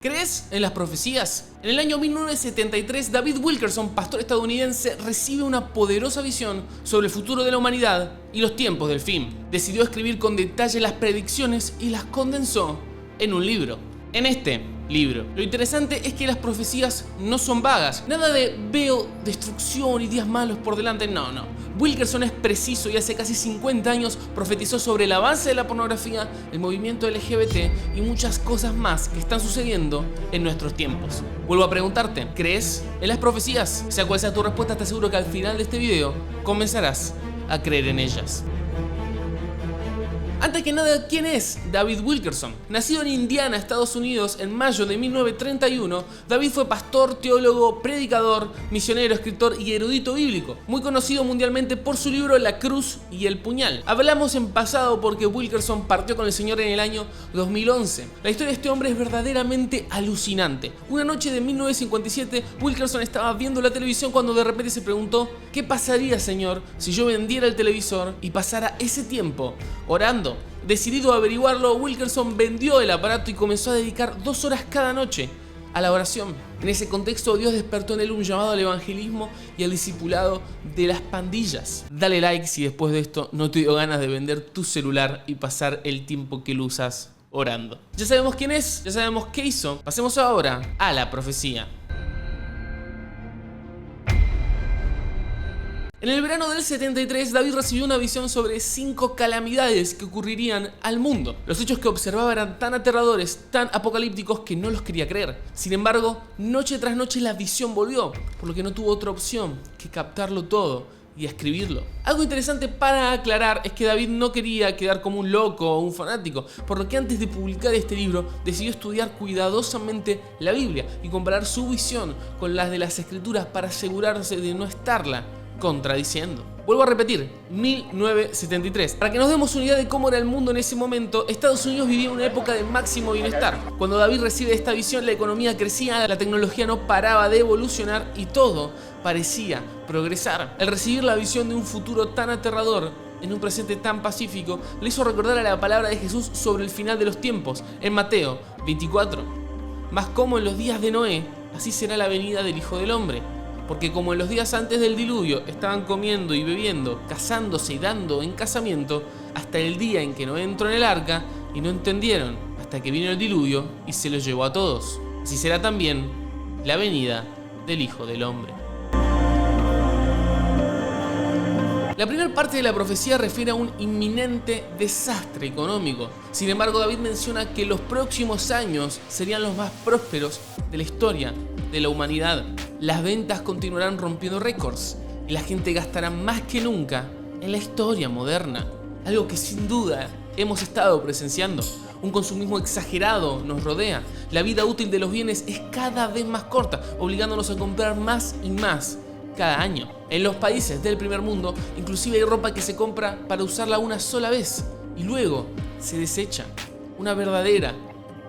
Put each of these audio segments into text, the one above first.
¿Crees en las profecías? En el año 1973, David Wilkerson, pastor estadounidense, recibe una poderosa visión sobre el futuro de la humanidad y los tiempos del fin. Decidió escribir con detalle las predicciones y las condensó en un libro. En este libro, lo interesante es que las profecías no son vagas. Nada de veo destrucción y días malos por delante, no. Wilkerson es preciso y hace casi 50 años profetizó sobre el avance de la pornografía, el movimiento LGBT y muchas cosas más que están sucediendo en nuestros tiempos. Vuelvo a preguntarte, ¿crees en las profecías? Sea cual sea tu respuesta, te aseguro que al final de este video comenzarás a creer en ellas. Antes que nada, ¿quién es David Wilkerson? Nacido en Indiana, Estados Unidos, en mayo de 1931, David fue pastor, teólogo, predicador, misionero, escritor y erudito bíblico, muy conocido mundialmente por su libro La Cruz y el Puñal. Hablamos en pasado porque Wilkerson partió con el Señor en el año 2011. La historia de este hombre es verdaderamente alucinante. Una noche de 1957, Wilkerson estaba viendo la televisión cuando de repente se preguntó: ¿qué pasaría, Señor, si yo vendiera el televisor y pasara ese tiempo orando? Decidido a averiguarlo, Wilkerson vendió el aparato y comenzó a dedicar 2 horas cada noche a la oración. En ese contexto, Dios despertó en él un llamado al evangelismo y al discipulado de las pandillas. Dale like si después de esto no te dio ganas de vender tu celular y pasar el tiempo que lo usas orando. Ya sabemos quién es, ya sabemos qué hizo. Pasemos ahora a la profecía. En el verano del 73, David recibió una visión sobre 5 calamidades que ocurrirían al mundo. Los hechos que observaba eran tan aterradores, tan apocalípticos que no los quería creer. Sin embargo, noche tras noche la visión volvió, por lo que no tuvo otra opción que captarlo todo y escribirlo. Algo interesante para aclarar es que David no quería quedar como un loco o un fanático, por lo que antes de publicar este libro decidió estudiar cuidadosamente la Biblia y comparar su visión con las de las Escrituras para asegurarse de no estarla contradiciendo. Vuelvo a repetir, 1973. Para que nos demos una idea de cómo era el mundo en ese momento, Estados Unidos vivía una época de máximo bienestar. Cuando David recibe esta visión, la economía crecía, la tecnología no paraba de evolucionar y todo parecía progresar. El recibir la visión de un futuro tan aterrador en un presente tan pacífico le hizo recordar a la palabra de Jesús sobre el final de los tiempos en Mateo 24. Mas como en los días de Noé, así será la venida del Hijo del Hombre. Porque como en los días antes del diluvio estaban comiendo y bebiendo, casándose y dando en casamiento, hasta el día en que Noé entró en el arca, y no entendieron hasta que vino el diluvio y se los llevó a todos. Así será también la venida del Hijo del Hombre. La primera parte de la profecía refiere a un inminente desastre económico. Sin embargo, David menciona que los próximos años serían los más prósperos de la historia de la humanidad. Las ventas continuarán rompiendo récords y la gente gastará más que nunca en la historia moderna. Algo que sin duda hemos estado presenciando. Un consumismo exagerado nos rodea. La vida útil de los bienes es cada vez más corta, obligándonos a comprar más y más cada año. En los países del primer mundo, inclusive hay ropa que se compra para usarla una sola vez y luego se desecha. Una verdadera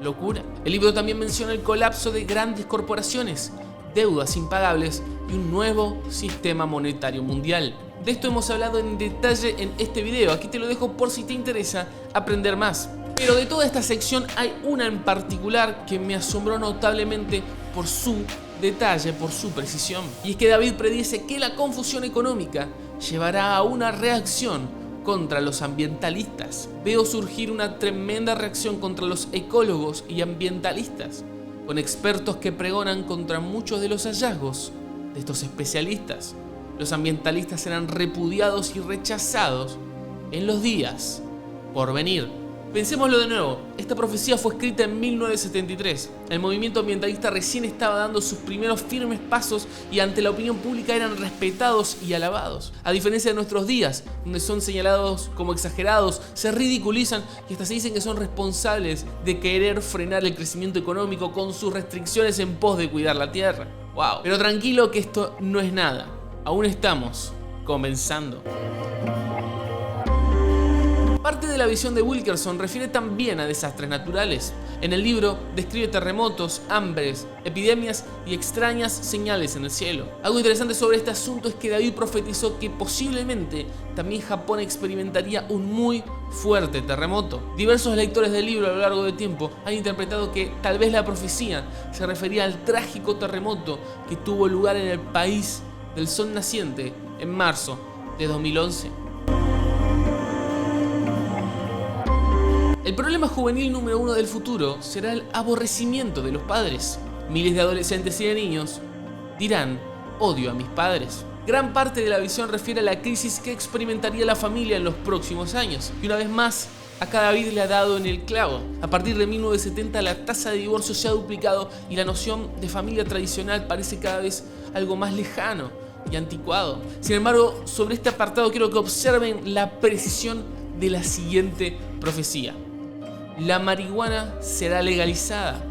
locura. El libro también menciona el colapso de grandes corporaciones, deudas impagables y un nuevo sistema monetario mundial. De esto hemos hablado en detalle en este video, aquí te lo dejo por si te interesa aprender más. Pero de toda esta sección hay una en particular que me asombró notablemente por su detalle, por su precisión. Y es que David predice que la confusión económica llevará a una reacción contra los ambientalistas. Veo surgir una tremenda reacción contra los ecólogos y ambientalistas, con expertos que pregonan contra muchos de los hallazgos de estos especialistas. Los ambientalistas serán repudiados y rechazados en los días por venir. Pensémoslo de nuevo, esta profecía fue escrita en 1973. El movimiento ambientalista recién estaba dando sus primeros firmes pasos y ante la opinión pública eran respetados y alabados. A diferencia de nuestros días, donde son señalados como exagerados, se ridiculizan y hasta se dicen que son responsables de querer frenar el crecimiento económico con sus restricciones en pos de cuidar la tierra. ¡Wow! Pero tranquilo que esto no es nada. Aún estamos comenzando. Parte de la visión de Wilkerson refiere también a desastres naturales. En el libro describe terremotos, hambres, epidemias y extrañas señales en el cielo. Algo interesante sobre este asunto es que David profetizó que posiblemente también Japón experimentaría un muy fuerte terremoto. Diversos lectores del libro a lo largo del tiempo han interpretado que tal vez la profecía se refería al trágico terremoto que tuvo lugar en el país del sol naciente en marzo de 2011. El problema juvenil número 1 del futuro será el aborrecimiento de los padres. Miles de adolescentes y de niños dirán: odio a mis padres. Gran parte de la visión refiere a la crisis que experimentaría la familia en los próximos años. Y una vez más, acá David le ha dado en el clavo. A partir de 1970 la tasa de divorcio se ha duplicado y la noción de familia tradicional parece cada vez algo más lejano y anticuado. Sin embargo, sobre este apartado quiero que observen la precisión de la siguiente profecía. La marihuana será legalizada.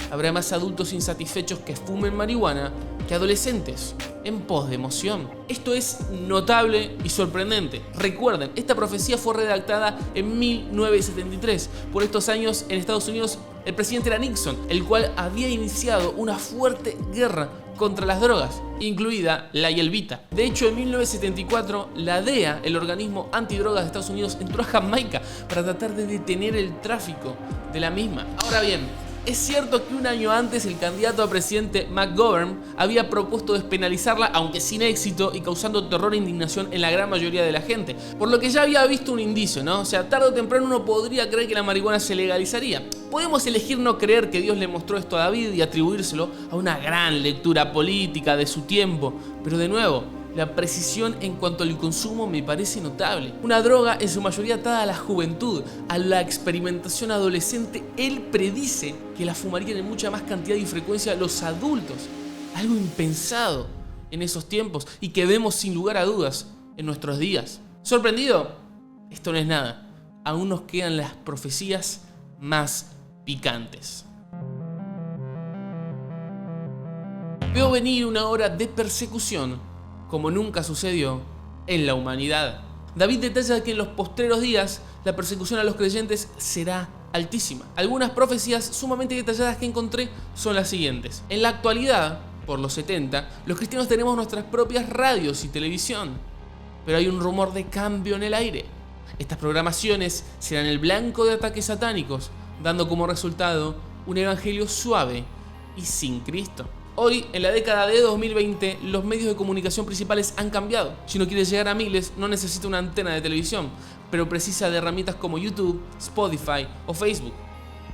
Habrá más adultos insatisfechos que fumen marihuana que adolescentes en pos de emoción. Esto es notable y sorprendente. Recuerden, esta profecía fue redactada en 1973. Por estos años en Estados Unidos el presidente era Nixon, el cual había iniciado una fuerte guerra contra las drogas, incluida la hierbita. De hecho, en 1974, la DEA, el organismo antidrogas de Estados Unidos, entró a Jamaica para tratar de detener el tráfico de la misma. Ahora bien, es cierto que un año antes el candidato a presidente McGovern había propuesto despenalizarla, aunque sin éxito y causando terror e indignación en la gran mayoría de la gente, por lo que ya había visto un indicio, ¿no? O sea, tarde o temprano uno podría creer que la marihuana se legalizaría. Podemos elegir no creer que Dios le mostró esto a David y atribuírselo a una gran lectura política de su tiempo, pero de nuevo, la precisión en cuanto al consumo me parece notable. Una droga en su mayoría atada a la juventud, a la experimentación adolescente. Él predice que la fumarían en mucha más cantidad y frecuencia los adultos. Algo impensado en esos tiempos y que vemos sin lugar a dudas en nuestros días. ¿Sorprendido? Esto no es nada. Aún nos quedan las profecías más picantes. Veo venir una hora de persecución como nunca sucedió en la humanidad. David detalla que en los postreros días la persecución a los creyentes será altísima. Algunas profecías sumamente detalladas que encontré son las siguientes. En la actualidad, por los 70, los cristianos tenemos nuestras propias radios y televisión, pero hay un rumor de cambio en el aire. Estas programaciones serán el blanco de ataques satánicos, dando como resultado un evangelio suave y sin Cristo. Hoy, en la década de 2020, los medios de comunicación principales han cambiado. Si uno quiere llegar a miles, no necesita una antena de televisión, pero precisa de herramientas como YouTube, Spotify o Facebook.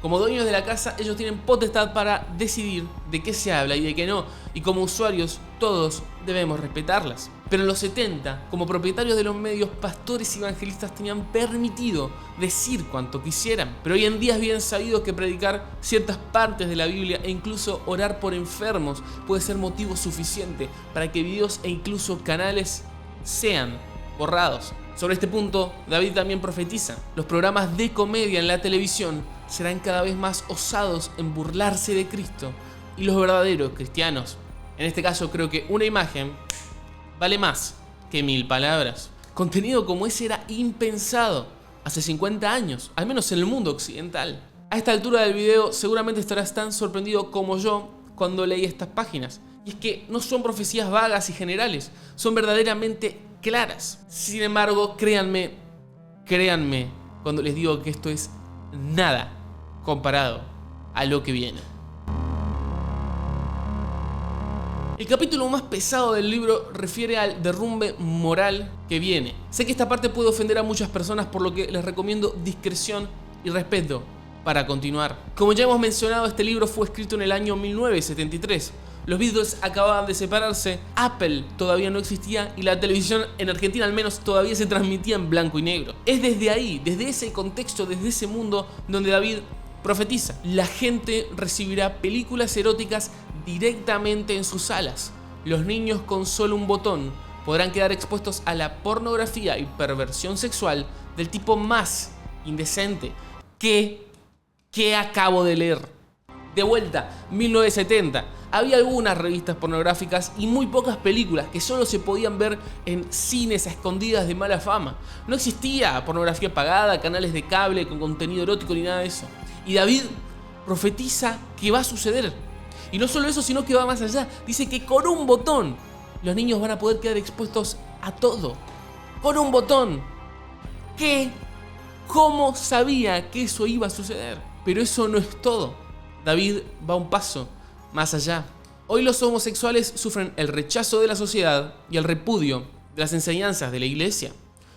Como dueños de la casa, ellos tienen potestad para decidir de qué se habla y de qué no, y como usuarios, todos debemos respetarlas. Pero en los 70, como propietarios de los medios, pastores y evangelistas tenían permitido decir cuanto quisieran. Pero hoy en día es bien sabido que predicar ciertas partes de la Biblia e incluso orar por enfermos puede ser motivo suficiente para que videos e incluso canales sean borrados. Sobre este punto, David también profetiza: los programas de comedia en la televisión serán cada vez más osados en burlarse de Cristo y los verdaderos cristianos. En este caso creo que una imagen vale más que 1000 palabras. Contenido como ese era impensado hace 50 años, al menos en el mundo occidental. A esta altura del video seguramente estarás tan sorprendido como yo cuando leí estas páginas. Y es que no son profecías vagas y generales, son verdaderamente claras. Sin embargo, créanme cuando les digo que esto es nada comparado a lo que viene. El capítulo más pesado del libro refiere al derrumbe moral que viene. Sé que esta parte puede ofender a muchas personas, por lo que les recomiendo discreción y respeto para continuar. Como ya hemos mencionado, este libro fue escrito en el año 1973. Los Beatles acababan de separarse, Apple todavía no existía y la televisión en Argentina al menos todavía se transmitía en blanco y negro. Es desde ahí, desde ese contexto, desde ese mundo donde David profetiza: la gente recibirá películas eróticas directamente en sus salas. Los niños con solo un botón podrán quedar expuestos a la pornografía y perversión sexual del tipo más indecente. ¿Qué acabo de leer? De vuelta, 1970. Había algunas revistas pornográficas y muy pocas películas que solo se podían ver en cines a escondidas de mala fama. No existía pornografía pagada, canales de cable con contenido erótico ni nada de eso. Y David profetiza que va a suceder. Y no solo eso, sino que va más allá. Dice que con un botón los niños van a poder quedar expuestos a todo. Con un botón. ¿Cómo sabía que eso iba a suceder? Pero eso no es todo. David va un paso más allá. Hoy los homosexuales sufren el rechazo de la sociedad y el repudio de las enseñanzas de la iglesia.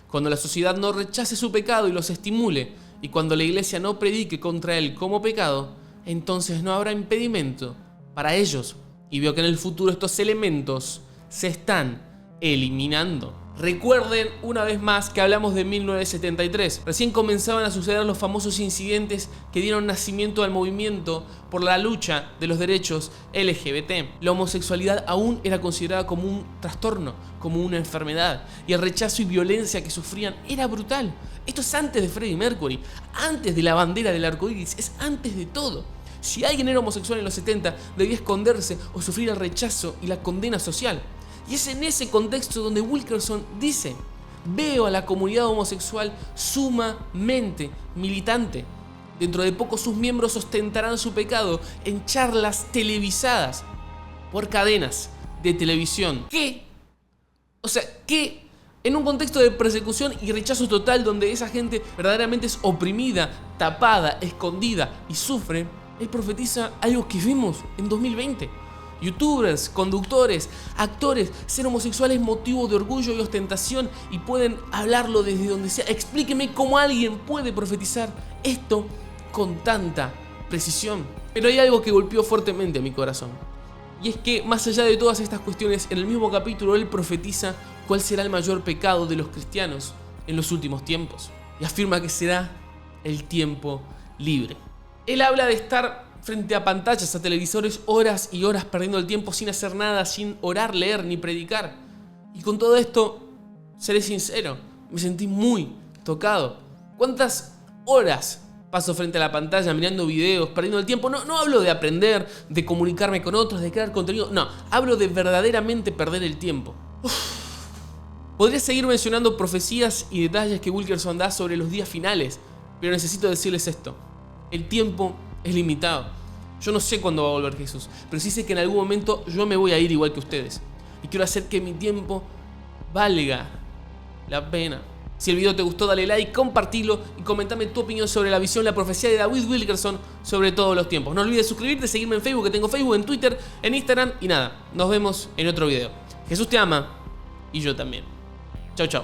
Cuando la sociedad no rechace su pecado y los estimule, y cuando la iglesia no predique contra él como pecado, entonces no habrá impedimento para ellos. Y veo que en el futuro estos elementos se están eliminando. Recuerden una vez más que hablamos de 1973. Recién comenzaban a suceder los famosos incidentes que dieron nacimiento al movimiento por la lucha de los derechos LGBT. La homosexualidad aún era considerada como un trastorno, como una enfermedad, y el rechazo y violencia que sufrían era brutal. Esto es antes de Freddie Mercury, antes de la bandera del arco iris, es antes de todo. Si alguien era homosexual en los 70, debía esconderse o sufrir el rechazo y la condena social. Y es en ese contexto donde Wilkerson dice: veo a la comunidad homosexual sumamente militante. Dentro de poco sus miembros ostentarán su pecado en charlas televisadas por cadenas de televisión. ¿Qué? O sea, ¿qué? En un contexto de persecución y rechazo total donde esa gente verdaderamente es oprimida, tapada, escondida y sufre, él profetiza algo que vimos en 2020. Youtubers, conductores, actores, ser homosexual es motivo de orgullo y ostentación y pueden hablarlo desde donde sea. Explíqueme cómo alguien puede profetizar esto con tanta precisión. Pero hay algo que golpeó fuertemente a mi corazón. Y es que más allá de todas estas cuestiones, en el mismo capítulo él profetiza cuál será el mayor pecado de los cristianos en los últimos tiempos. Y afirma que será el tiempo libre. Él habla de estar frente a pantallas, a televisores, horas y horas perdiendo el tiempo sin hacer nada, sin orar, leer ni predicar. Y con todo esto, seré sincero, me sentí muy tocado. ¿Cuántas horas paso frente a la pantalla mirando videos, perdiendo el tiempo? No hablo de aprender, de comunicarme con otros, de crear contenido. No, hablo de verdaderamente perder el tiempo. Podría seguir mencionando profecías y detalles que Wilkerson da sobre los días finales, pero necesito decirles esto. El tiempo es limitado. Yo no sé cuándo va a volver Jesús, pero sí sé que en algún momento yo me voy a ir igual que ustedes. Y quiero hacer que mi tiempo valga la pena. Si el video te gustó, dale like, compartilo y comentame tu opinión sobre la visión, la profecía de David Wilkerson sobre todos los tiempos. No olvides suscribirte, seguirme en Facebook, que tengo Facebook, en Twitter, en Instagram y nada. Nos vemos en otro video. Jesús te ama y yo también. Chau, chau.